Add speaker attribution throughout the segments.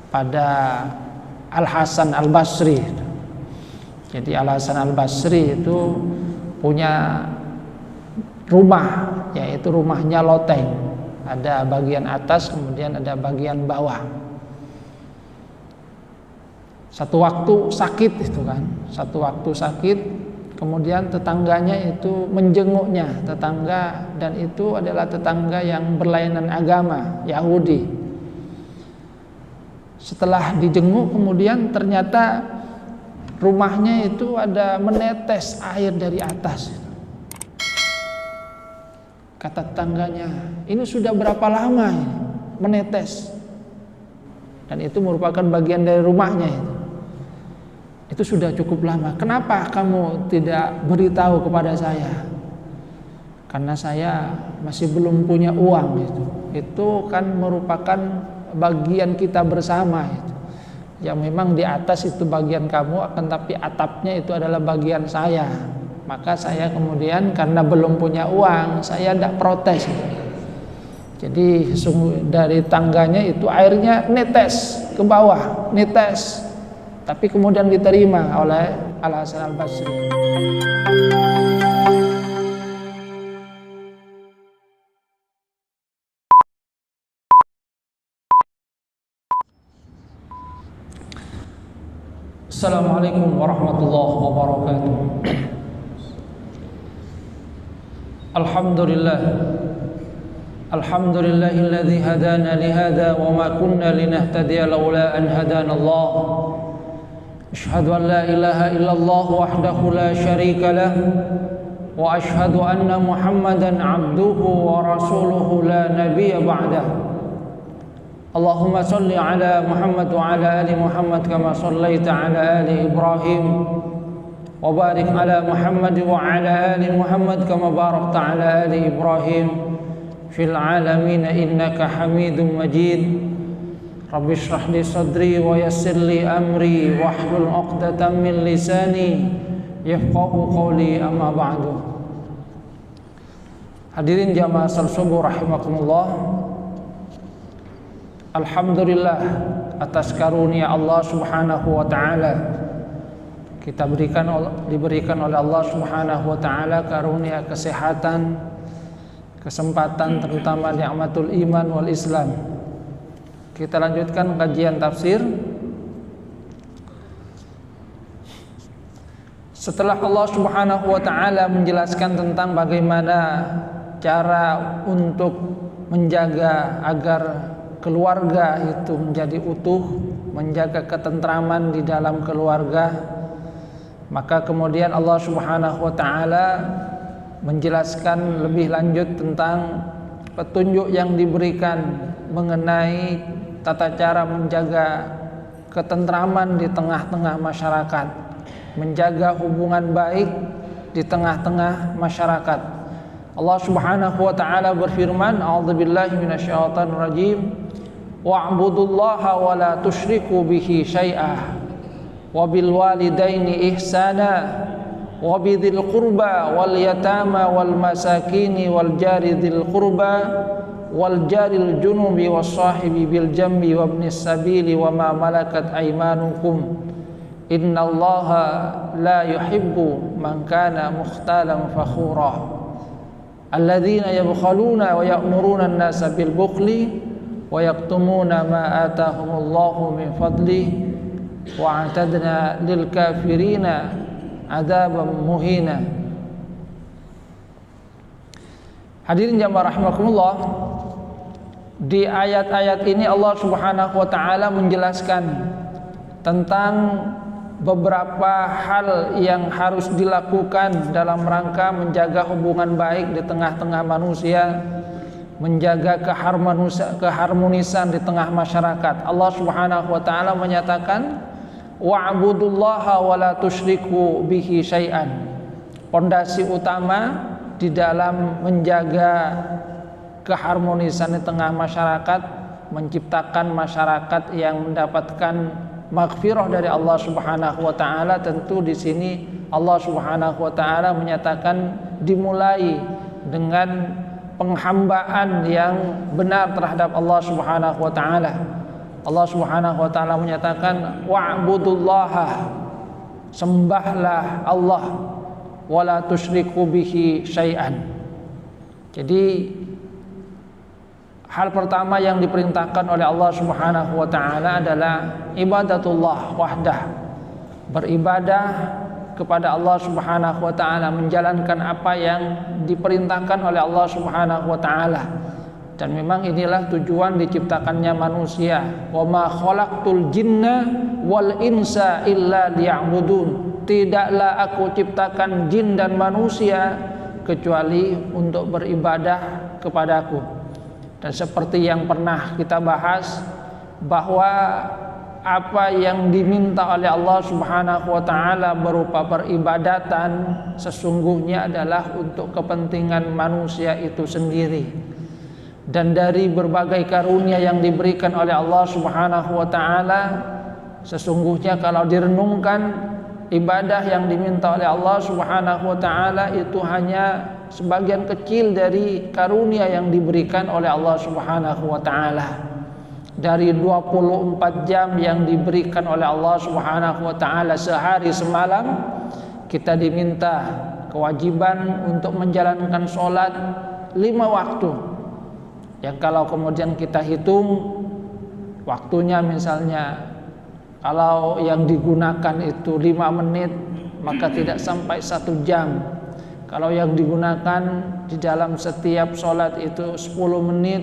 Speaker 1: pada Al-Hasan Al-Basri. Jadi Al-Hasan Al-Basri itu punya rumah, yaitu rumahnya loteng. Ada bagian atas, kemudian ada bagian bawah. Satu waktu sakit itu kan, satu waktu sakit, kemudian tetangganya itu menjenguknya, tetangga, dan itu adalah tetangga yang berlainan agama, Yahudi. Setelah dijenguk, kemudian ternyata rumahnya itu ada menetes air dari atas. Kata tetangganya, ini sudah berapa lama ini menetes? Dan itu merupakan bagian dari rumahnya itu. Itu sudah cukup lama. Kenapa kamu tidak beritahu kepada saya? Karena saya masih belum punya uang itu. Itu kan merupakan bagian kita bersama itu. Yang memang di atas itu bagian kamu, akan tapi atapnya itu adalah bagian saya. Maka saya kemudian karena belum punya uang, saya tidak protes. Jadi dari tangganya itu airnya netes ke bawah, netes. Tapi kemudian diterima oleh Al-Hasan Al-Basri. Assalamualaikum warahmatullahi wabarakatuh. Alhamdulillahilladzi hadana lihada wa ma kunna linahtadiya laula an hadana Allah. Asyhadu an la ilaha illallah wahdahu la syarika lah wa asyhadu anna Muhammadan abduhu wa rasuluhu la nabiyya ba'dah. Allahumma salli ala Muhammad wa ala ali Muhammad kama sallaita ala ali Ibrahim wa barik ala Muhammad wa ala ali Muhammad kama barakta ala ali Ibrahim fil alamin innaka Hamidum Majid. Rabbi shrah li sadri wa yassir li amri wahlul 'uqdatam min lisani yafqahu qawli, amma ba'du. Hadirin jamaah salat subuh rahimakumullah. Alhamdulillah atas karunia Allah Subhanahu wa taala. Kita diberikan oleh Allah Subhanahu wa taala karunia kesehatan, kesempatan, terutama nikmatul iman wal Islam. Kita lanjutkan kajian tafsir. Setelah Allah Subhanahu wa taala menjelaskan tentang bagaimana cara untuk menjaga agar keluarga itu menjadi utuh, menjaga ketentraman di dalam keluarga, maka kemudian Allah Subhanahu wa taala menjelaskan lebih lanjut tentang petunjuk yang diberikan mengenai tata cara menjaga ketentraman di tengah-tengah masyarakat, menjaga hubungan baik di tengah-tengah masyarakat. Allah Subhanahu wa taala berfirman, a'udzubillahi minasyaitonir rajim, wa'budullaha wa la tusyriku bihi syai'ah wa bil walidaini ihsana wa bidzil qurba wal yatama wal masakini wal jari dzil qurba wal jaril junubi was sahibi bil jambi wa ibnis sabili wa ma malakat aymanukum innallaha la yuhibbu man kana mukhtalan fakhura alladzina yabkhaluna wa ya'muruna an-nasa bil bukhli wa yaktumuna ma atahumullahu min fadlihi wa a'tadna lil kafirina adzaban muhina. Hadirin jamaah rahimakumullah, di ayat-ayat ini Allah Subhanahu wa taala menjelaskan tentang beberapa hal yang harus dilakukan dalam rangka menjaga hubungan baik di tengah-tengah manusia, menjaga keharmonisan di tengah masyarakat. Allah Subhanahu wa taala menyatakan wa'budullaha wa la tusyriku bihi syai'an. Pondasi utama di dalam menjaga keharmonisan di tengah masyarakat, menciptakan masyarakat yang mendapatkan maghfirah dari Allah Subhanahu wa taala. Tentu di sini Allah Subhanahu wa taala menyatakan dimulai dengan penghambaan yang benar terhadap Allah Subhanahu wa taala. Allah Subhanahu wa taala menyatakan wa'budullaha, sembahlah Allah, wala tusyriku bihi syai'an. Jadi hal pertama yang diperintahkan oleh Allah Subhanahu wa taala adalah ibadatullah wahdah. Beribadah kepada Allah Subhanahu wa taala, menjalankan apa yang diperintahkan oleh Allah Subhanahu wa taala. Dan memang inilah tujuan diciptakannya manusia. Wa ma khalaqtul jinna wal insa illa liya'budun. Tidaklah aku ciptakan jin dan manusia kecuali untuk beribadah kepadaku. Dan seperti yang pernah kita bahas, bahwa apa yang diminta oleh Allah Subhanahu wa taala berupa peribadatan sesungguhnya adalah untuk kepentingan manusia itu sendiri. Dan dari berbagai karunia yang diberikan oleh Allah Subhanahu wa taala, sesungguhnya kalau direnungkan, ibadah yang diminta oleh Allah Subhanahu wa taala itu hanya sebagian kecil dari karunia yang diberikan oleh Allah Subhanahu wa taala. Dari 24 jam yang diberikan oleh Allah Subhanahu wa taala sehari semalam, kita diminta kewajiban untuk menjalankan sholat 5 waktu. Yang kalau kemudian kita hitung waktunya, misalnya kalau yang digunakan itu 5 menit, maka tidak sampai 1 jam. Kalau yang digunakan di dalam setiap sholat itu 10 menit,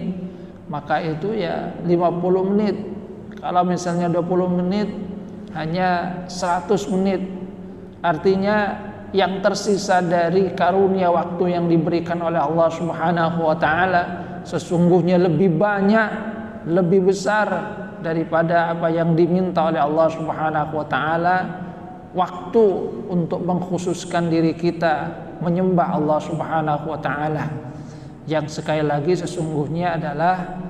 Speaker 1: maka itu ya 50 menit. Kalau misalnya 20 menit, hanya 100 menit. Artinya yang tersisa dari karunia waktu yang diberikan oleh Allah Subhanahu wa taala sesungguhnya lebih banyak, lebih besar daripada apa yang diminta oleh Allah Subhanahu wa taala. Waktu untuk mengkhususkan diri kita menyembah Allah Subhanahu wa taala, yang sekali lagi sesungguhnya adalah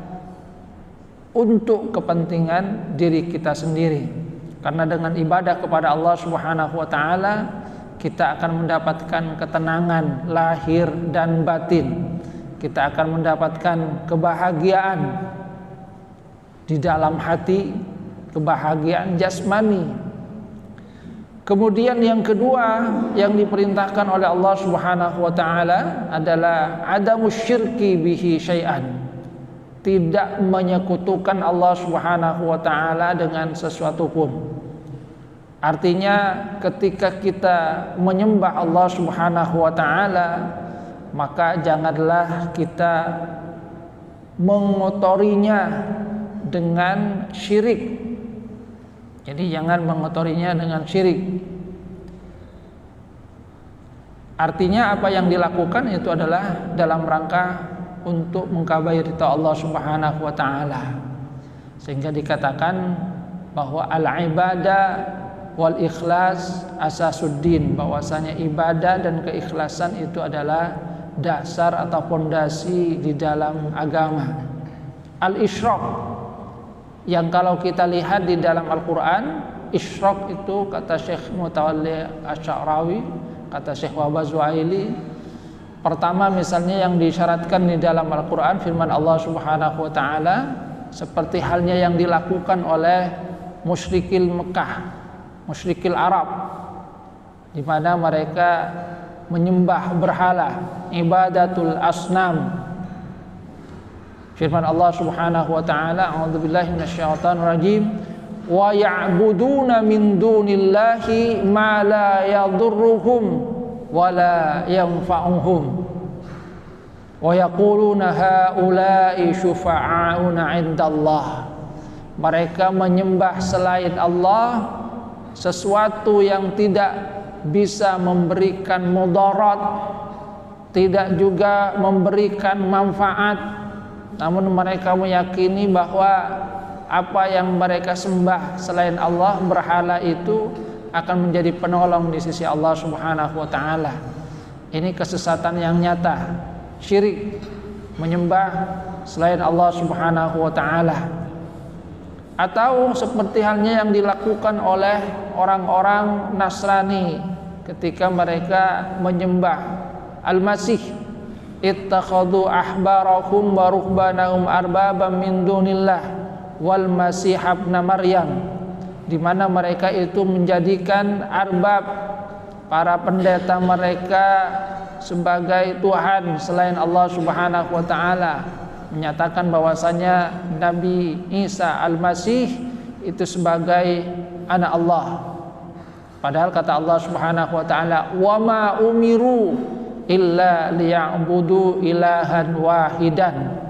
Speaker 1: untuk kepentingan diri kita sendiri. Karena dengan ibadah kepada Allah Subhanahu wa taala, kita akan mendapatkan ketenangan lahir dan batin. Kita akan mendapatkan kebahagiaan di dalam hati, kebahagiaan jasmani. Kemudian yang kedua yang diperintahkan oleh Allah Subhanahu wa taala adalah adamus syirki bihi syai'an. Tidak menyekutukan Allah Subhanahu wa taala dengan sesuatu pun. Artinya ketika kita menyembah Allah Subhanahu wa taala, maka janganlah kita mengotorinya dengan syirik. Jadi jangan mengotorinya dengan syirik. Artinya apa yang dilakukan itu adalah dalam rangka untuk mengkabai ridha Allah Subhanahu wa taala. Sehingga dikatakan bahwa al-ibadah wal ikhlas asasuddin, bahwasanya ibadah dan keikhlasan itu adalah dasar atau pondasi di dalam agama. Al-isyraq, yang kalau kita lihat di dalam Al-Quran, isyraq itu kata Syekh Mutawalli Asy-Sya'rawi, kata Syekh Wahbah Zuhaili, pertama misalnya yang disyaratkan di dalam Al-Quran firman Allah Subhanahu wa taala, seperti halnya yang dilakukan oleh musyrikil Mekah, musyrikil Arab, di mana mereka menyembah berhala, ibadatul asnam. Firman Allah Subhanahu wa taala, a'udzubillahi minasyaitonir rajim, wa ya'buduna min dunillahi ma la yadurruhum wa la yanfa'uhum wa yaquluna haula'i syufa'auna 'indallah. Mereka menyembah selain Allah sesuatu yang tidak bisa memberikan mudarat, tidak juga memberikan manfaat, namun mereka meyakini bahwa apa yang mereka sembah selain Allah, berhala itu akan menjadi penolong di sisi Allah Subhanahu wa taala. Ini kesesatan yang nyata, syirik, menyembah selain Allah Subhanahu wa taala. Atau seperti halnya yang dilakukan oleh orang-orang Nasrani ketika mereka menyembah Al-Masih, ittakhadhu ahbarahum wa ruhbanahum arbabam min dunillah wal Masih ibn Maryam, di mana mereka itu menjadikan arbab, para pendeta mereka, sebagai Tuhan selain Allah Subhanahu wa taala, menyatakan bahwasanya Nabi Isa Al-Masih itu sebagai anak Allah. Padahal kata Allah Subhanahu wa taala, "Wa ma umiru illa liya'budu ilahan wahidan."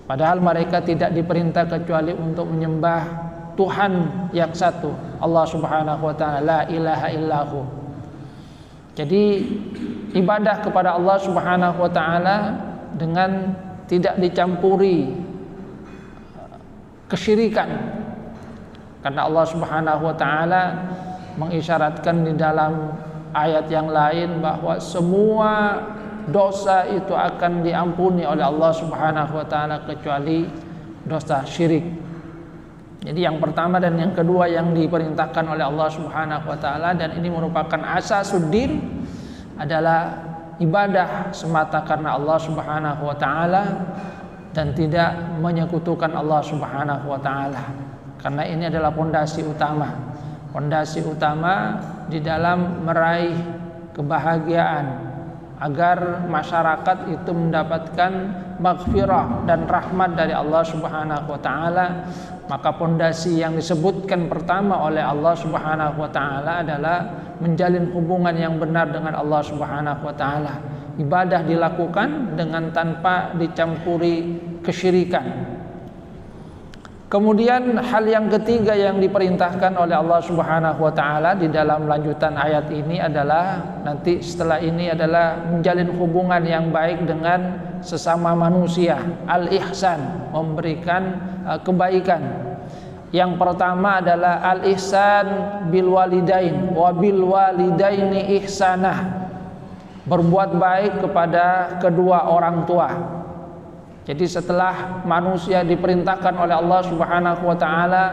Speaker 1: Padahal mereka tidak diperintah kecuali untuk menyembah Tuhan yang satu, Allah Subhanahu wa taala, la ilaha illahu. Jadi ibadah kepada Allah Subhanahu wa taala dengan tidak dicampuri kesyirikan. Karena Allah Subhanahu wa taala mengisyaratkan di dalam ayat yang lain bahwa semua dosa itu akan diampuni oleh Allah Subhanahu wa taala kecuali dosa syirik. Jadi yang pertama dan yang kedua yang diperintahkan oleh Allah Subhanahu wa taala, dan ini merupakan asasuddin, adalah ibadah semata karena Allah Subhanahu wa taala dan tidak menyekutukan Allah Subhanahu wa taala. Karena ini adalah pondasi utama. Pondasi utama di dalam meraih kebahagiaan agar masyarakat itu mendapatkan maghfirah dan rahmat dari Allah Subhanahu wa taala. Maka pondasi yang disebutkan pertama oleh Allah Subhanahu wa taala adalah menjalin hubungan yang benar dengan Allah Subhanahu wa taala. Ibadah dilakukan dengan tanpa dicampuri kesyirikan. Kemudian hal yang ketiga yang diperintahkan oleh Allah Subhanahu wa taala di dalam lanjutan ayat ini adalah, nanti setelah ini adalah menjalin hubungan yang baik dengan sesama manusia, al-ihsan, memberikan kebaikan. Yang pertama adalah al-ihsan bil walidain wa bil walidaini ihsanah, berbuat baik kepada kedua orang tua. Jadi setelah manusia diperintahkan oleh Allah Subhanahu wa taala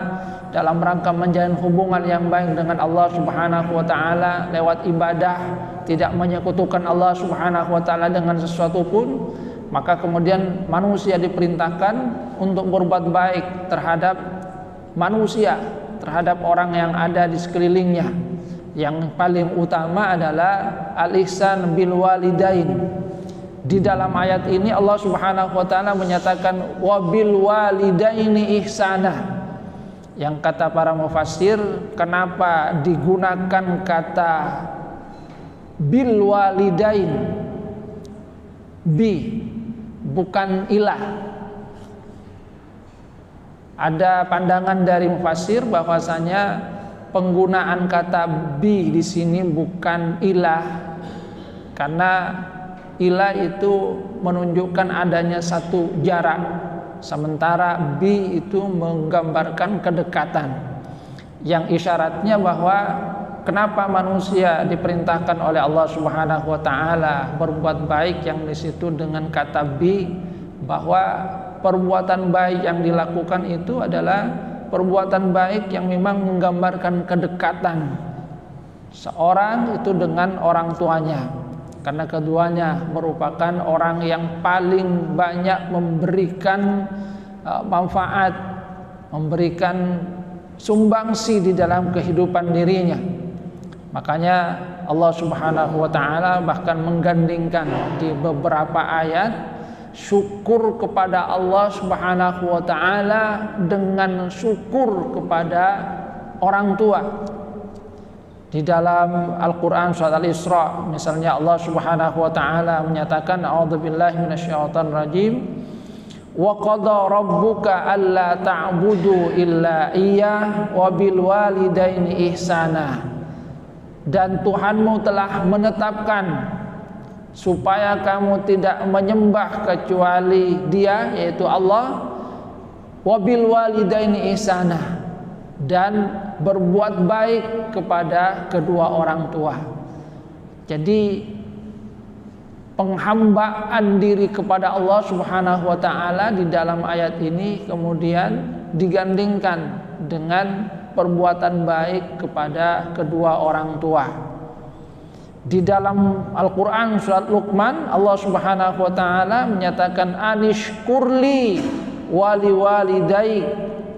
Speaker 1: dalam rangka menjalin hubungan yang baik dengan Allah Subhanahu wa taala lewat ibadah, tidak menyekutukan Allah Subhanahu wa taala dengan sesuatu pun, maka kemudian manusia diperintahkan untuk berbuat baik terhadap manusia, terhadap orang yang ada di sekelilingnya. Yang paling utama adalah al-ihsan bil walidain. Di dalam ayat ini Allah Subhanahu wa taala menyatakan wabil walidaini ihsanah. Yang kata para mufassir, kenapa digunakan kata bil walidain, bi, bukan ilah? Ada pandangan dari mufassir bahwasanya penggunaan kata bi di sini bukan ilah, karena ilah itu menunjukkan adanya satu jarak, sementara bi itu menggambarkan kedekatan. Yang isyaratnya bahwa kenapa manusia diperintahkan oleh Allah Subhanahu wa taala berbuat baik yang di situ dengan kata bi, bahwa perbuatan baik yang dilakukan itu adalah perbuatan baik yang memang menggambarkan kedekatan seorang itu dengan orang tuanya. Karena keduanya merupakan orang yang paling banyak memberikan manfaat, memberikan sumbangsi di dalam kehidupan dirinya. Makanya Allah Subhanahu wa taala bahkan menggandingkan di beberapa ayat syukur kepada Allah Subhanahu wa taala dengan syukur kepada orang tua. Di dalam Al-Quran surat Al-Isra misalnya Allah Subhanahu wa ta'ala menyatakan, a'udzubillahi minasyaitonir rajim, wa qada rabbuka alla ta'budu illa iyyah wa bil walidaini ihsana. Dan Tuhanmu telah menetapkan supaya kamu tidak menyembah kecuali Dia, yaitu Allah, wa bil walidaini ihsana, dan berbuat baik kepada kedua orang tua. Jadi penghambaan diri kepada Allah Subhanahu wa taala di dalam ayat ini kemudian digandingkan dengan perbuatan baik kepada kedua orang tua. Di dalam Al-Quran surat Luqman Allah Subhanahu wa taala menyatakan anishkurli wali walidaik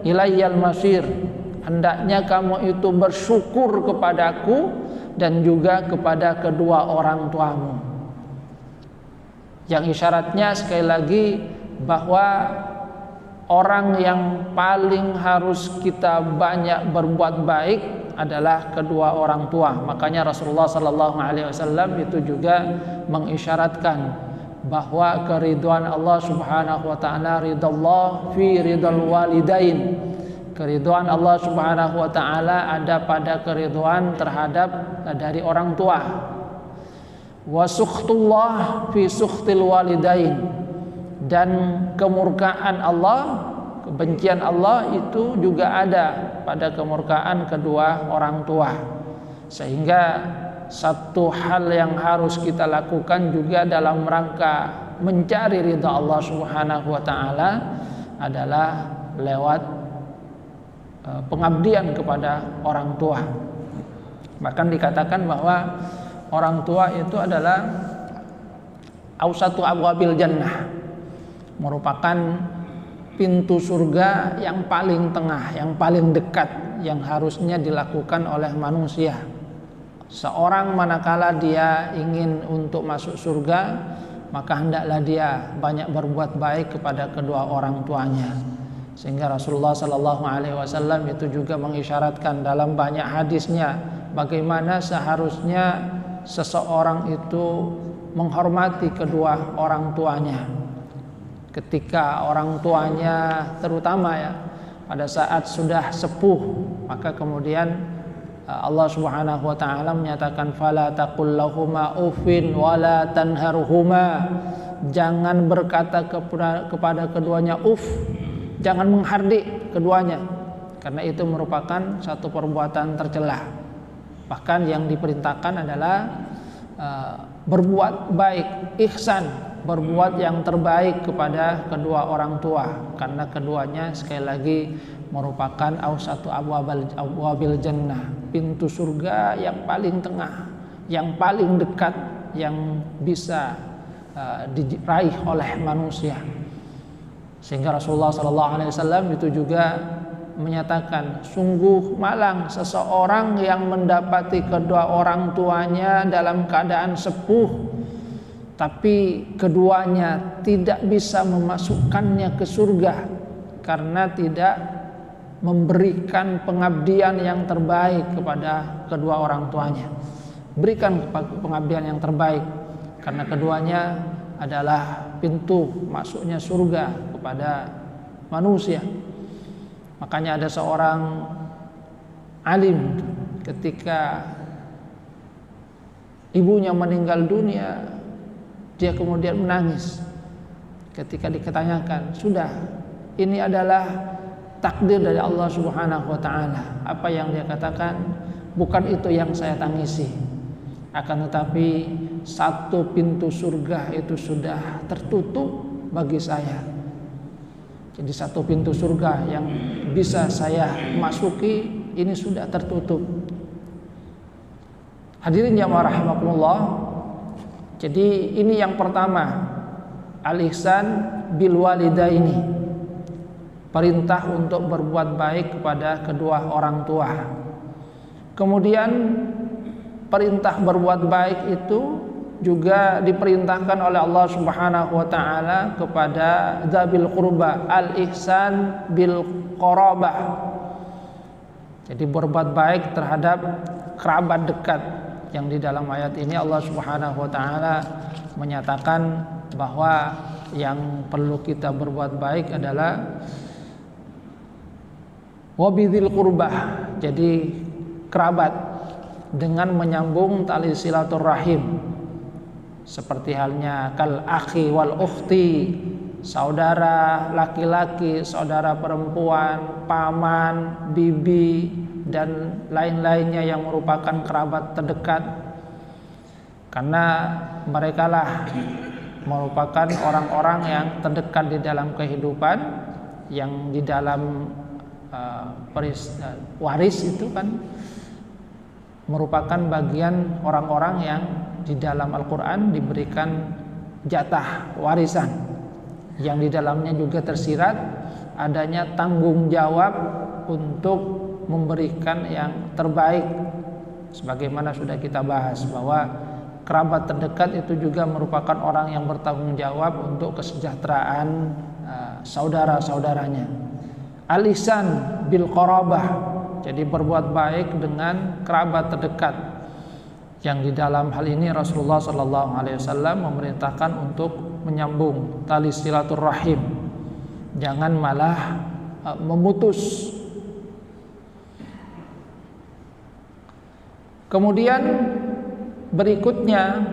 Speaker 1: ilayyal masir. Hendaknya kamu itu bersyukur kepadaku dan juga kepada kedua orang tuamu. Yang isyaratnya sekali lagi bahwa orang yang paling harus kita banyak berbuat baik adalah kedua orang tua. Makanya Rasulullah sallallahu alaihi wasallam itu juga mengisyaratkan bahwa keridhaan Allah Subhanahu wa taala, ridallah fi ridal walidain. Keridhaan Allah Subhanahu wa taala ada pada keridhaan terhadap dari orang tua. Wa sukhtullah fi sukhtil walidain. Dan kemurkaan Allah, kebencian Allah itu juga ada pada kemurkaan kedua orang tua. Sehingga satu hal yang harus kita lakukan juga dalam rangka mencari ridha Allah Subhanahu wa taala adalah lewat pengabdian kepada orang tua. Bahkan dikatakan bahwa orang tua itu adalah ausatu abwabil jannah, merupakan pintu surga yang paling tengah, yang paling dekat, yang harusnya dilakukan oleh manusia. Seorang manakala dia ingin untuk masuk surga, maka hendaklah dia banyak berbuat baik kepada kedua orang tuanya. Sehingga Rasulullah sallallahu alaihi wasallam itu juga mengisyaratkan dalam banyak hadisnya bagaimana seharusnya seseorang itu menghormati kedua orang tuanya. Ketika orang tuanya terutama ya pada saat sudah sepuh, maka kemudian Allah Subhanahu wa taala menyatakan fala taqul lahuma uffin wala tanharhuma. Jangan berkata kepada keduanya uff, jangan menghardik keduanya, karena itu merupakan satu perbuatan tercela. Bahkan yang diperintahkan adalah berbuat baik, ihsan, berbuat yang terbaik kepada kedua orang tua, karena keduanya sekali lagi merupakan ausatu abwabil jannah, pintu surga yang paling tengah, yang paling dekat, yang bisa diraih oleh manusia. Sehingga Rasulullah SAW itu juga menyatakan sungguh malang seseorang yang mendapati kedua orang tuanya dalam keadaan sepuh, tapi keduanya tidak bisa memasukkannya ke surga karena tidak memberikan pengabdian yang terbaik kepada kedua orang tuanya. Berikan pengabdian yang terbaik, karena keduanya adalah pintu masuknya surga kepada manusia. Makanya ada seorang alim ketika ibunya meninggal dunia, dia kemudian menangis ketika ditanyakan, sudah, ini adalah takdir dari Allah Subhanahu wa taala. Apa yang dia katakan, bukan itu yang saya tangisi, akan tetapi satu pintu surga itu sudah tertutup bagi saya. Jadi satu pintu surga yang bisa saya masuki ini sudah tertutup. Hadirin jamaah rahimakumullah. Jadi ini yang pertama, al-ihsan bil walidaini. Perintah untuk berbuat baik kepada kedua orang tua. Kemudian perintah berbuat baik itu juga diperintahkan oleh Allah Subhanahu wa taala kepada dzabil qurba, al-ihsan bil qarabah. Jadi berbuat baik terhadap kerabat dekat, yang di dalam ayat ini Allah Subhanahu wa taala menyatakan bahwa yang perlu kita berbuat baik adalah wabidzil qurbah, jadi kerabat, dengan menyambung tali silaturahim, seperti halnya kal akhi wal ukhti, saudara laki-laki, saudara perempuan, paman, bibi, dan lain-lainnya yang merupakan kerabat terdekat, karena merekalah merupakan orang-orang yang terdekat di dalam kehidupan, yang di dalam waris itu kan merupakan bagian orang-orang yang di dalam Al-Quran diberikan jatah warisan, yang di dalamnya juga tersirat adanya tanggung jawab untuk memberikan yang terbaik. Sebagaimana sudah kita bahas bahwa kerabat terdekat itu juga merupakan orang yang bertanggung jawab untuk kesejahteraan saudara-saudaranya. Al-ihsan bil qarabah, jadi berbuat baik dengan kerabat terdekat, yang di dalam hal ini Rasulullah SAW memerintahkan untuk menyambung tali silaturahim, jangan malah memutus. Kemudian berikutnya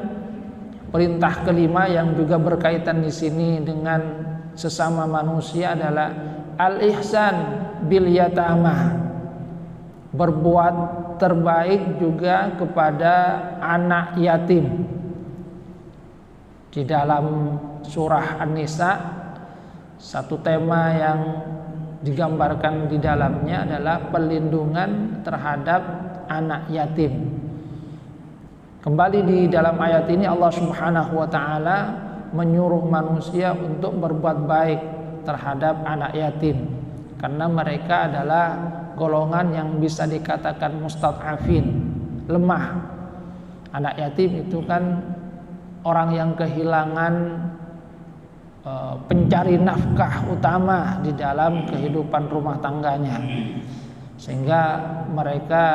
Speaker 1: perintah kelima yang juga berkaitan di sini dengan sesama manusia adalah al-ihsan bil yatamah, berbuat terbaik juga kepada anak yatim. Di dalam surah An-Nisa, satu tema yang digambarkan di dalamnya adalah perlindungan terhadap anak yatim. Kembali di dalam ayat ini Allah Subhanahu wa taala menyuruh manusia untuk berbuat baik terhadap anak yatim, karena mereka adalah golongan yang bisa dikatakan mustad'afin, lemah. Anak yatim itu kan orang yang kehilangan pencari nafkah utama di dalam kehidupan rumah tangganya, sehingga mereka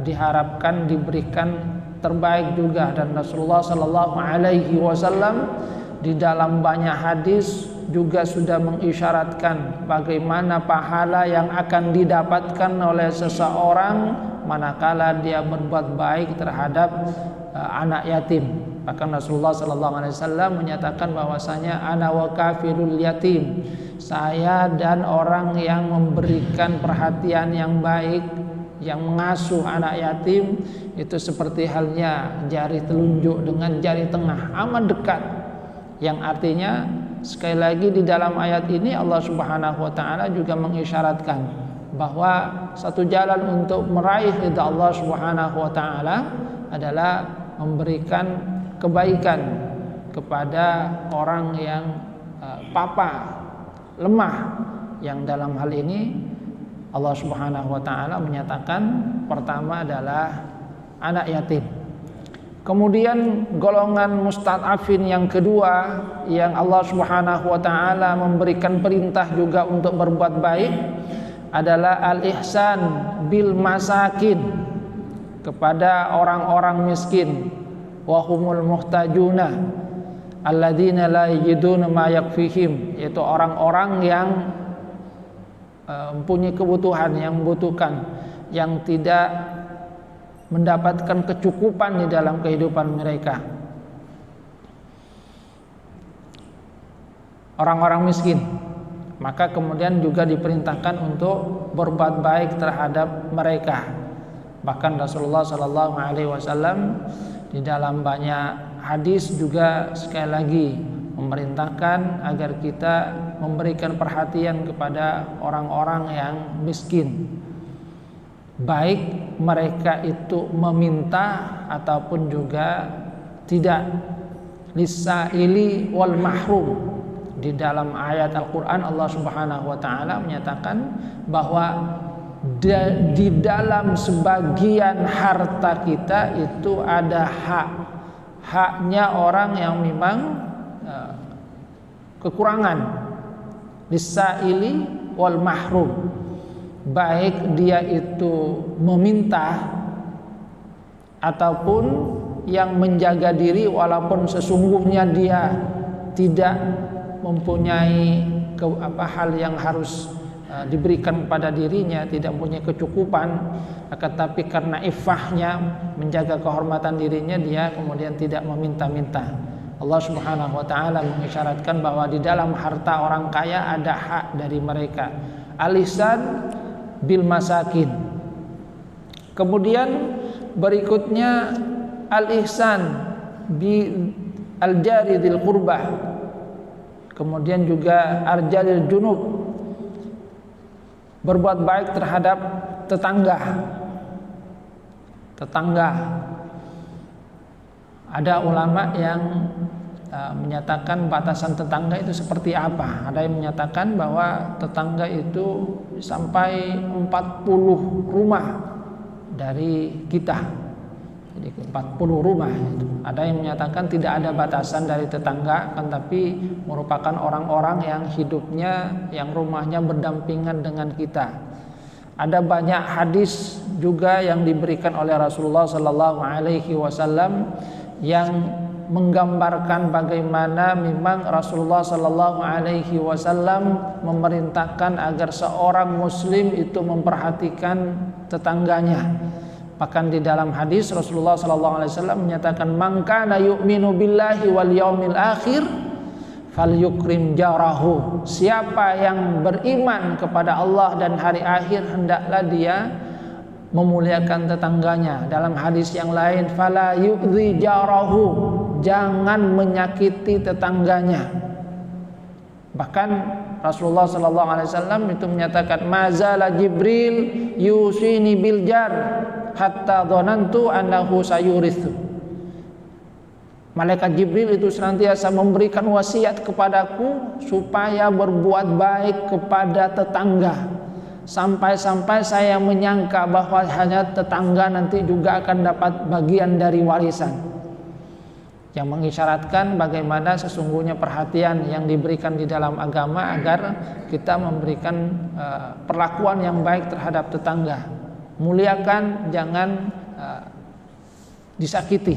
Speaker 1: diharapkan diberikan terbaik juga. Dan Rasulullah Sallallahu Alaihi Wasallam di dalam banyak hadis juga sudah mengisyaratkan bagaimana pahala yang akan didapatkan oleh seseorang manakala dia berbuat baik terhadap anak yatim. Bahkan Rasulullah Sallallahu Alaihi Wasallam menyatakan bahwasanya ana wa kafirul yatim, saya dan orang yang memberikan perhatian yang baik, yang mengasuh anak yatim itu seperti halnya jari telunjuk dengan jari tengah, amat dekat. Yang artinya sekali lagi di dalam ayat ini Allah Subhanahu wa taala juga mengisyaratkan bahwa satu jalan untuk meraih ridha Allah Subhanahu wa taala adalah memberikan kebaikan kepada orang yang papa, lemah, yang dalam hal ini Allah Subhanahu wa taala menyatakan pertama adalah anak yatim. Kemudian golongan mustad'afin yang kedua yang Allah Subhanahu wa taala memberikan perintah juga untuk berbuat baik adalah al-ihsan bil masakin, kepada orang-orang miskin, wa humul muhtajuna alladzina la yajiduna ma yakfihim, yaitu orang-orang yang mempunyai kebutuhan, yang membutuhkan, yang tidak mendapatkan kecukupan di dalam kehidupan mereka. Orang-orang miskin, maka kemudian juga diperintahkan untuk berbuat baik terhadap mereka. Bahkan Rasulullah Sallallahu Alaihi Wasallam di dalam banyak hadis juga sekali lagi memerintahkan agar kita memberikan perhatian kepada orang-orang yang miskin, baik mereka itu meminta ataupun juga tidak. Lisaili wal mahrum, di dalam ayat Al-Quran Allah Subhanahu wa taala menyatakan bahwa di dalam sebagian harta kita itu ada haknya orang yang memang kekurangan. Lisaili wal mahrum, baik dia itu meminta ataupun yang menjaga diri walaupun sesungguhnya dia tidak mempunyai hal yang harus diberikan kepada dirinya, tidak mempunyai kecukupan, tetapi karena iffahnya, menjaga kehormatan dirinya, dia kemudian tidak meminta-minta. Allah Subhanahu wa taala mengisyaratkan bahwa di dalam harta orang kaya ada hak dari mereka. Al-ihsan bil masakin. Kemudian berikutnya al-ihsan bi al-jari dzil qurbah. Kemudian juga arjalil junub, berbuat baik terhadap tetangga. Ada ulama yang menyatakan batasan tetangga itu seperti apa. Ada yang menyatakan bahwa tetangga itu sampai 40 rumah dari kita. Jadi 40 rumah itu. Ada yang menyatakan tidak ada batasan dari tetangga, kan tapi merupakan orang-orang yang hidupnya, yang rumahnya berdampingan dengan kita. Ada banyak hadis juga yang diberikan oleh Rasulullah sallallahu alaihi wasallam yang menggambarkan bagaimana memang Rasulullah sallallahu alaihi wasallam memerintahkan agar seorang muslim itu memperhatikan tetangganya. Bahkan di dalam hadis Rasulullah sallallahu alaihi wasallam menyatakan, "Man kana yu'minu billahi wal yaumil akhir falyukrim jarahu." Siapa yang beriman kepada Allah dan hari akhir, hendaklah dia memuliakan tetangganya. Dalam hadis yang lain, "Fala yu'dzi jarahu." Jangan menyakiti tetangganya. Bahkan Rasulullah sallallahu alaihi wasallam itu menyatakan, "Mazala Jibril yusini bil jar hatta dhanantu annahu sayurithu." Malaikat Jibril itu senantiasa memberikan wasiat kepadaku supaya berbuat baik kepada tetangga, sampai-sampai saya menyangka bahwa hanya tetangga nanti juga akan dapat bagian dari warisan. Yang mengisyaratkan bagaimana sesungguhnya perhatian yang diberikan di dalam agama agar kita memberikan perlakuan yang baik terhadap tetangga. Muliakan, jangan disakiti.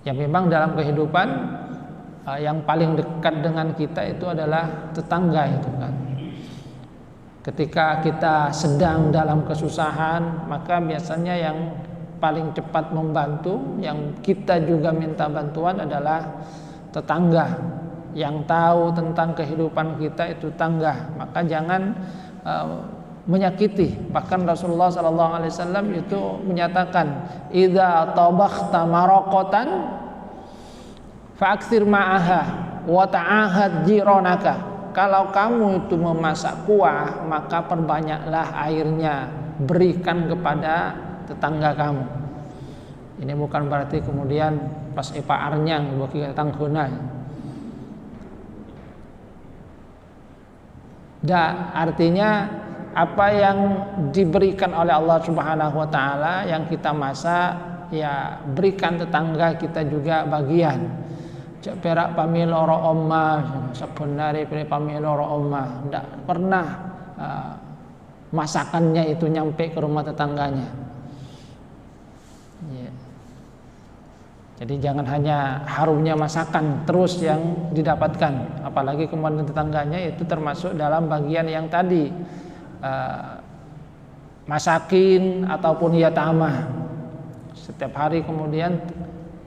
Speaker 1: Ya memang dalam kehidupan yang paling dekat dengan kita itu adalah tetangga itu kan. Ketika kita sedang dalam kesusahan, maka biasanya yang paling cepat membantu, yang kita juga minta bantuan adalah tetangga. Yang tahu tentang kehidupan kita itu tetangga. Maka jangan menyakiti. Bahkan Rasulullah SAW itu menyatakan, "Idza tabakhta maraqatan fa'aktsir ma'aha wa ta'ahad jiranaka." Kalau kamu itu memasak kuah, maka perbanyaklah airnya, berikan kepada tetangga kamu. Ini bukan berarti kemudian pas epa arnyang bagi tangguna. Artinya apa yang diberikan oleh Allah Subhanahu wa taala yang kita masak, ya berikan tetangga kita juga bagian. Cek perak pamiloro omma, sebenarnya pamiloro omma, tidak pernah masakannya itu nyampe ke rumah tetangganya. Ya. Jadi jangan hanya harumnya masakan terus yang didapatkan, apalagi kemudian tetangganya itu termasuk dalam bagian yang tadi masakin ataupun yatama. Setiap hari kemudian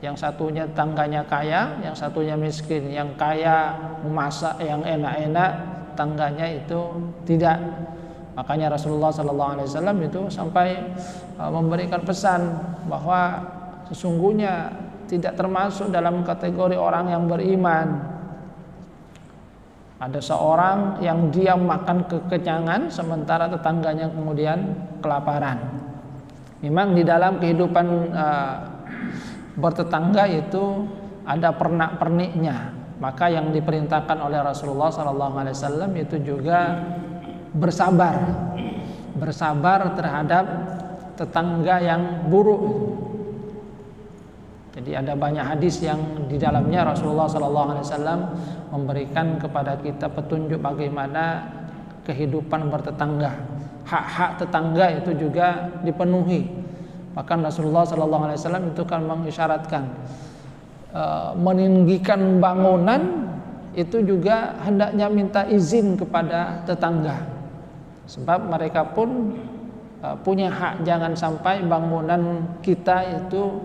Speaker 1: yang satunya tetangganya kaya, yang satunya miskin. Yang kaya memasak yang enak-enak, tetangganya itu tidak. Makanya Rasulullah SAW itu sampai memberikan pesan bahwa sesungguhnya tidak termasuk dalam kategori orang yang beriman ada seorang yang dia makan kekenyangan sementara tetangganya kemudian kelaparan. Memang di dalam kehidupan bertetangga itu ada pernak-perniknya. Maka yang diperintahkan oleh Rasulullah SAW itu juga bersabar terhadap tetangga yang buruk. Jadi ada banyak hadis yang di dalamnya Rasulullah SAW memberikan kepada kita petunjuk bagaimana kehidupan bertetangga. Hak-hak tetangga itu juga dipenuhi. Bahkan Rasulullah SAW itu kan mengisyaratkan meninggikan bangunan itu juga hendaknya minta izin kepada tetangga. Sebab mereka pun punya hak, jangan sampai bangunan kita itu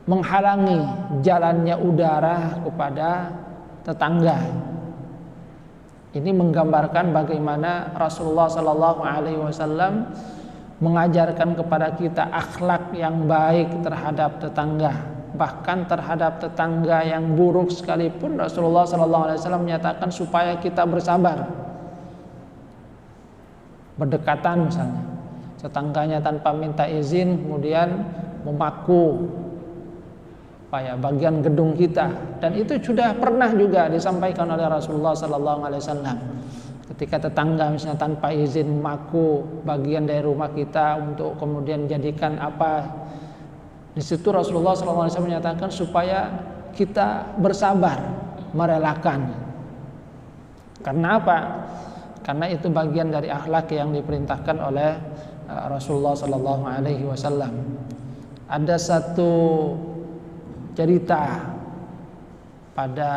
Speaker 1: menghalangi jalannya udara kepada tetangga. Ini menggambarkan bagaimana Rasulullah SAW mengajarkan kepada kita akhlak yang baik terhadap tetangga. Bahkan terhadap tetangga yang buruk sekalipun Rasulullah SAW menyatakan supaya kita bersabar. Berdekatan misalnya, tetangganya tanpa minta izin kemudian memaku bagian gedung kita, dan itu sudah pernah juga disampaikan oleh Rasulullah sallallahu alaihi wasallam. Ketika tetangga misalnya tanpa izin memaku bagian dari rumah kita untuk kemudian jadikan apa, di situ Rasulullah sallallahu alaihi wasallam menyatakan supaya kita bersabar, merelakan. Karena apa? Karena itu bagian dari akhlak yang diperintahkan oleh Rasulullah sallallahu alaihi wasallam. Ada satu cerita pada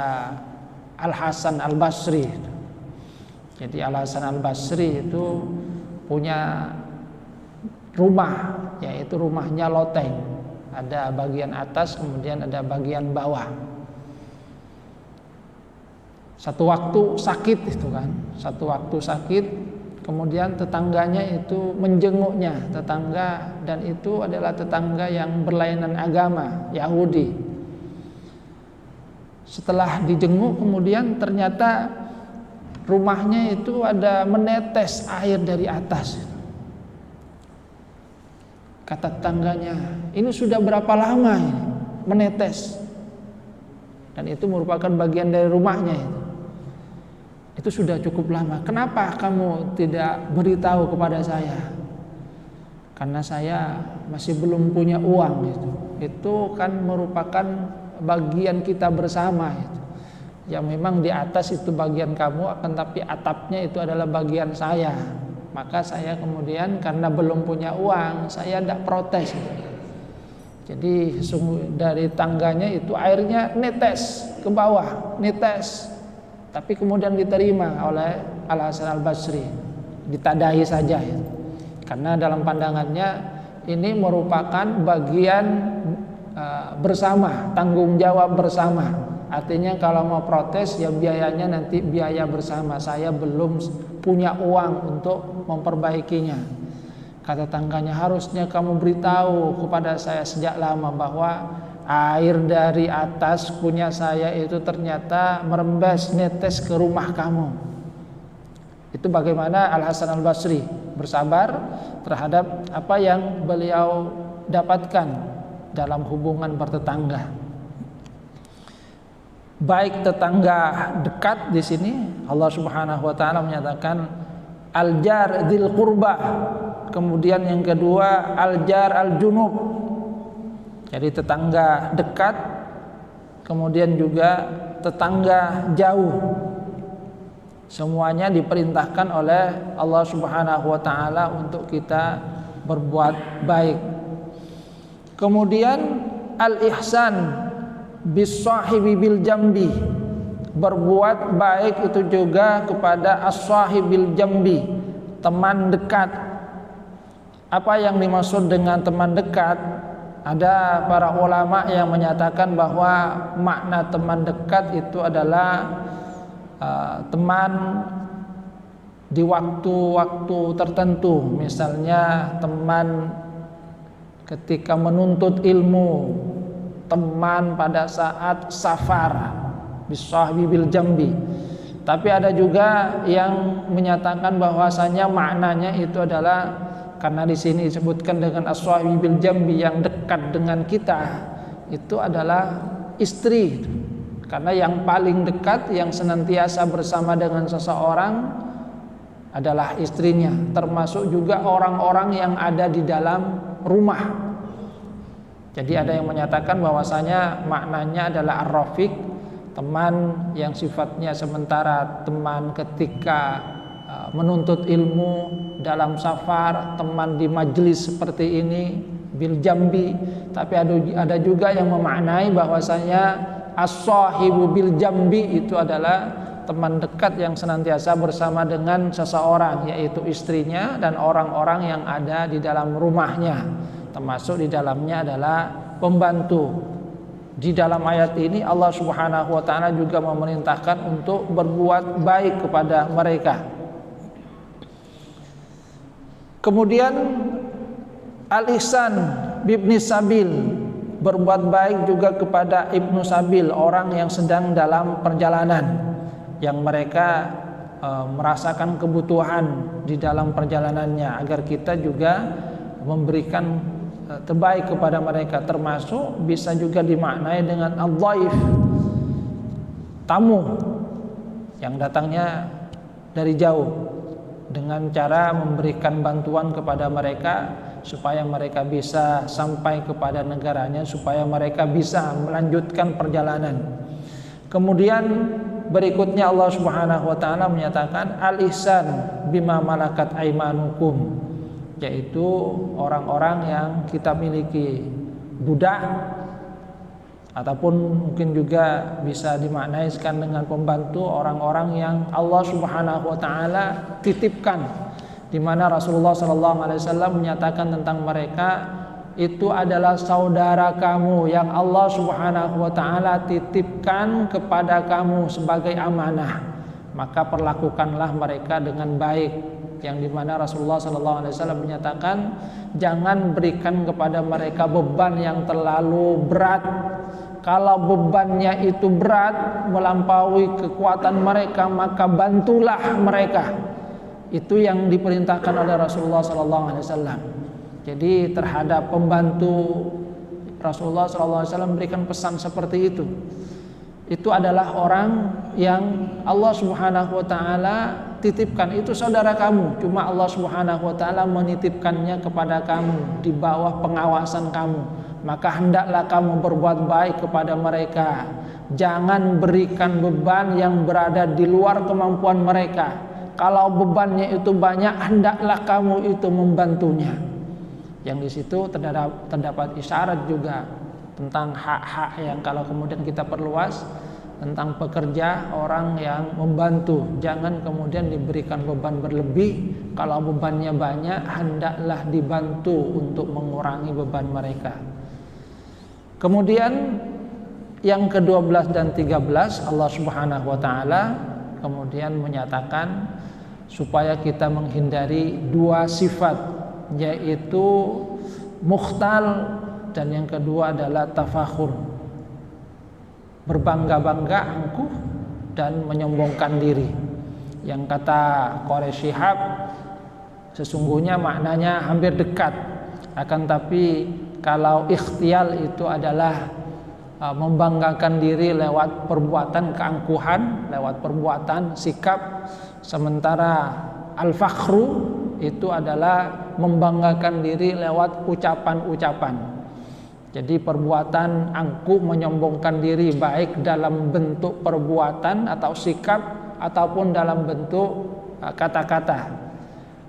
Speaker 1: Al-Hasan Al-Basri. Jadi Al-Hasan Al-Basri itu punya rumah, yaitu rumahnya loteng. Ada bagian atas, kemudian ada bagian bawah. Satu waktu sakit itu kan, satu waktu sakit, kemudian tetangganya itu menjenguknya, tetangga, dan itu adalah tetangga yang berlainan agama, Yahudi. Setelah dijenguk, kemudian ternyata rumahnya itu ada menetes air dari atas. Kata tetangganya, ini sudah berapa lama ini menetes? Dan itu merupakan bagian dari rumahnya itu. Itu sudah cukup lama. Kenapa kamu tidak beritahu kepada saya? Karena saya masih belum punya uang itu. Itu kan merupakan bagian kita bersama itu. Ya memang di atas itu bagian kamu, akan tapi atapnya itu adalah bagian saya. Maka saya kemudian karena belum punya uang, saya tidak protes. Jadi dari tangganya itu airnya netes ke bawah, netes. Tapi kemudian diterima oleh Al-Hasan Al-Basri, ditadahi saja ya. Karena dalam pandangannya ini merupakan bagian bersama, tanggung jawab bersama. Artinya kalau mau protes ya biayanya nanti biaya bersama, saya belum punya uang untuk memperbaikinya. Kata tangganya, harusnya kamu beritahu kepada saya sejak lama bahwa air dari atas punya saya itu ternyata merembes, netes ke rumah kamu. Itu bagaimana Al-Hasan Al-Basri bersabar terhadap apa yang beliau dapatkan dalam hubungan bertetangga. Baik tetangga dekat di sini, Allah Subhanahu wa taala menyatakan al-jar dzil qurbah. Kemudian yang kedua al-jar al-junub. Jadi tetangga dekat, kemudian juga tetangga jauh. Semuanya diperintahkan oleh Allah Subhanahu wa taala untuk kita berbuat baik. Kemudian al-ihsan bis-sahibi bil jambi. Berbuat baik itu juga kepada as-sahibil jambi, teman dekat. Apa yang dimaksud dengan teman dekat? Ada para ulama yang menyatakan bahwa makna teman dekat itu adalah teman di waktu-waktu tertentu. Misalnya teman ketika menuntut ilmu, teman pada saat safar, bisahbi bil jambi. Tapi ada juga yang menyatakan bahwasanya maknanya itu adalah, karena di sini disebutkan dengan as-sahbi bil jambi, yang dekat dengan kita itu adalah istri. Karena yang paling dekat, yang senantiasa bersama dengan seseorang adalah istrinya, termasuk juga orang-orang yang ada di dalam rumah. Jadi ada yang menyatakan bahwasanya maknanya adalah ar-rafiq, teman yang sifatnya sementara, teman ketika menuntut ilmu dalam safar, teman di majelis seperti ini bil jambi. Tapi ada juga yang memaknai bahwasanya as-sahibu bil jambi itu adalah teman dekat yang senantiasa bersama dengan seseorang, yaitu istrinya dan orang-orang yang ada di dalam rumahnya, termasuk di dalamnya adalah pembantu. Di dalam ayat ini Allah Subhanahu wa taala juga memerintahkan untuk berbuat baik kepada mereka. Kemudian al-ihsan bibni sabil, berbuat baik juga kepada ibnu sabil, orang yang sedang dalam perjalanan, yang mereka merasakan kebutuhan di dalam perjalanannya, agar kita juga memberikan terbaik kepada mereka, termasuk bisa juga dimaknai dengan al-dhaif, tamu yang datangnya dari jauh, dengan cara memberikan bantuan kepada mereka supaya mereka bisa sampai kepada negaranya, supaya mereka bisa melanjutkan perjalanan. Kemudian berikutnya Allah Subhanahu wa taala menyatakan al-ihsan bima malakat aimanukum, yaitu orang-orang yang kita miliki budak, ataupun mungkin juga bisa dimaknaiskan dengan pembantu, orang-orang yang Allah Subhanahu wa taala titipkan, di mana Rasulullah sallallahu alaihi wasallam menyatakan tentang mereka, itu adalah saudara kamu yang Allah Subhanahu wa taala titipkan kepada kamu sebagai amanah, maka perlakukanlah mereka dengan baik. Yang dimana Rasulullah SAW menyatakan, jangan berikan kepada mereka beban yang terlalu berat. Kalau bebannya itu berat melampaui kekuatan mereka, maka bantulah mereka. Itu yang diperintahkan oleh Rasulullah SAW. Jadi terhadap pembantu, Rasulullah SAW memberikan pesan seperti itu. Itu adalah orang yang Allah Subhanahu wa taala titipkan, itu saudara kamu, cuma Allah Subhanahu wa taala menitipkannya kepada kamu di bawah pengawasan kamu, maka hendaklah kamu berbuat baik kepada mereka. Jangan berikan beban yang berada di luar kemampuan mereka. Kalau bebannya itu banyak, hendaklah kamu itu membantunya. Yang di situ terdapat isyarat juga tentang hak-hak yang kalau kemudian kita perluas, tentang pekerja, orang yang membantu, jangan kemudian diberikan beban berlebih. Kalau bebannya banyak, hendaklah dibantu untuk mengurangi beban mereka. Kemudian yang ke-12 dan 13, Allah Subhanahu wa taala kemudian menyatakan supaya kita menghindari dua sifat, yaitu mukhtal, dan yang kedua adalah tafakhur, berbangga-bangga, angkuh, dan menyombongkan diri. Yang kata Quraisy Shihab, sesungguhnya maknanya hampir dekat, akan tapi kalau ikhtial itu adalah membanggakan diri lewat perbuatan keangkuhan, lewat perbuatan sikap, sementara al-fakhru itu adalah membanggakan diri lewat ucapan-ucapan. Jadi perbuatan angkuh, menyombongkan diri, baik dalam bentuk perbuatan atau sikap ataupun dalam bentuk kata-kata.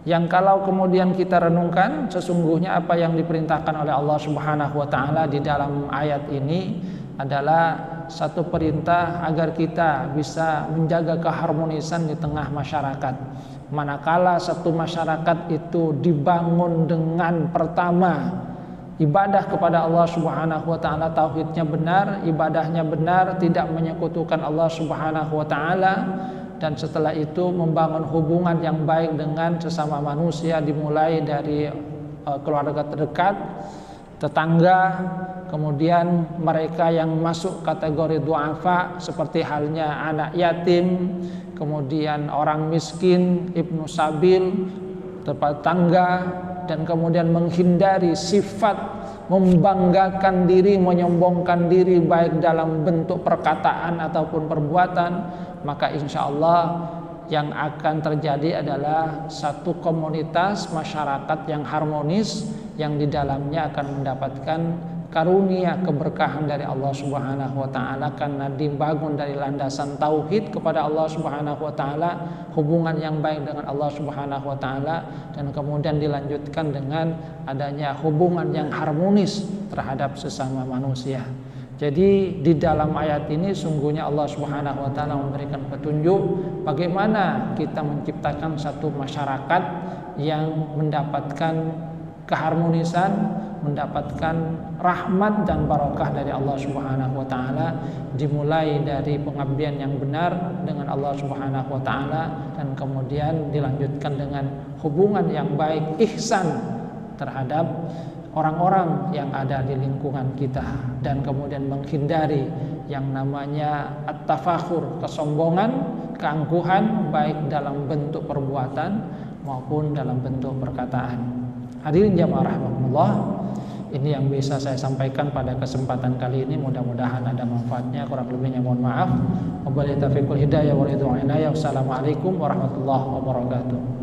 Speaker 1: Yang kalau kemudian kita renungkan, sesungguhnya apa yang diperintahkan oleh Allah Subhanahu wa taala di dalam ayat ini adalah satu perintah agar kita bisa menjaga keharmonisan di tengah masyarakat. Manakala satu masyarakat itu dibangun dengan pertama ibadah kepada Allah Subhanahu wa taala, tauhidnya benar, ibadahnya benar, tidak menyekutukan Allah Subhanahu wa taala, dan setelah itu membangun hubungan yang baik dengan sesama manusia, dimulai dari keluarga terdekat, tetangga, kemudian mereka yang masuk kategori du'afa seperti halnya anak yatim, kemudian orang miskin, ibnu sabil, tetangga, dan kemudian menghindari sifat membanggakan diri, menyombongkan diri baik dalam bentuk perkataan ataupun perbuatan, maka insya Allah yang akan terjadi adalah satu komunitas masyarakat yang harmonis, yang di dalamnya akan mendapatkan karunia keberkahan dari Allah Subhanahu wa taala, karena dibangun dari landasan tauhid kepada Allah Subhanahu wa taala, hubungan yang baik dengan Allah Subhanahu wa taala, dan kemudian dilanjutkan dengan adanya hubungan yang harmonis terhadap sesama manusia. Jadi di dalam ayat ini sungguhnya Allah Subhanahu wa taala memberikan petunjuk bagaimana kita menciptakan satu masyarakat yang mendapatkan keharmonisan, mendapatkan rahmat dan barokah dari Allah Subhanahu wa taala, dimulai dari pengabdian yang benar dengan Allah Subhanahu wa taala, dan kemudian dilanjutkan dengan hubungan yang baik, ihsan terhadap orang-orang yang ada di lingkungan kita, dan kemudian menghindari yang namanya at-tafakhur, kesombongan, keangkuhan, baik dalam bentuk perbuatan maupun dalam bentuk perkataan. Hadirin jamaah rahmatullah, Ini yang bisa saya sampaikan pada kesempatan kali ini. Mudah-mudahan ada manfaatnya. Kurang lebihnya mohon maaf. Wabillahi taufiq wal hidayah. Wassalamualaikum warahmatullahi wabarakatuh.